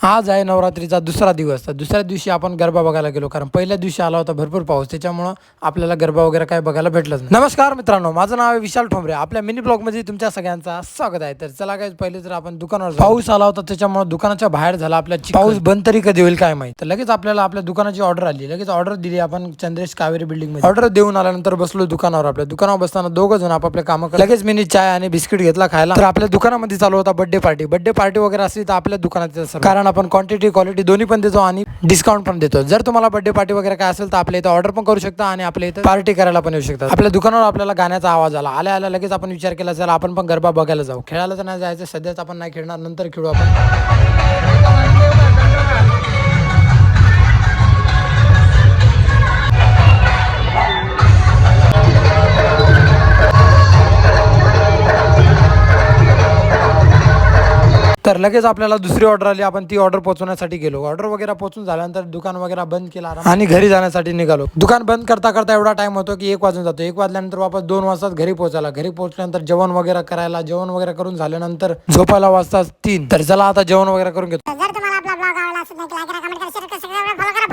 आज आहे नवरात्रीचा दुसरा दिवस. तर दुसऱ्या दिवशी आपण गरबा बघायला गेलो, कारण पहिल्या दिवशी आला होता भरपूर पाऊस, त्याच्यामुळं आपल्याला गरबा वगैरे काय बघायला भेटलंच नाही. नमस्कार मित्रांनो, माझं नाव आहे विशाल ठोंबरे. आपल्या मिनी ब्लॉगमध्ये तुमच्या सगळ्यांचा स्वागत आहे. तर चला काय, पहिले तर आपण दुकानावर जाऊ. पाऊस आला होता त्याच्यामुळे दुकानाच्या बाहेर झाला आपल्या पाऊस बंद तरी कधी होईल काय माहिती. तर लगेच आपल्याला आपल्या दुकानाची ऑर्डर आली. लगेच ऑर्डर दिली आपण चंद्रेश कावेरी बिल्डिंग मध्ये. ऑर्डर देऊन आल्यानंतर बसलो दुकानावर. आपल्या दुकानावर बसताना दोघं जण आपापल्या कामाकडे. लगेच मी चाय आणि बिस्किट घेतला खायला. तर आपल्या दुकानामध्ये चालू होता बर्थडे पार्टी. बर्थडे पार्टी वगैरे असली तर आपल्या दुकानात येत, कारण आपण क्वांटिटी क्वालिटी दोन्ही पण देतो आणि डिस्काउंट पण देतो. जर तुम्हाला बर्थडे पार्टी वगैरे काय असेल तर आपल्या इथं ऑर्डर पण करू शकता आणि आपल्या इथं पार्टी करायला पण येऊ शकता. आपल्या दुकानावर आपल्याला गाण्याचा आवाज आला. आल्या लगेच आपण विचार केला, चला आपण पण गरबा बघायला जाऊ. खेळायला तर नाही जायचं सध्याच, आपण नाही खेळणार, नंतर खेळू आपण. तर लगेच आपल्याला दुसरी ऑर्डर आली. आपण ती ऑर्डर पोहोचवण्यासाठी गेलो. ऑर्डर वगैरे पोहोचून झाल्यानंतर दुकान वगैरे बंद केला आणि घरी जाण्यासाठी निघालो. दुकान बंद करता करता एवढा टाइम होतो की 1 वाजून जातो. 1 वाजल्यानंतर वापस 2 वाजता घरी पोहोचायला. घरी पोहोचल्यानंतर जेवण वगैरे करायला, जेवण वगैरे करून झाल्यानंतर झोपायला वाजता 3. तर चला आता जेवण वगैरे करून घेतो. जर तुम्हाला आपला ब्लॉग आवडला असेल तर लाईक करा, कमेंट करा, शेअर करा, सबस्क्राइब करा, फॉलो करा.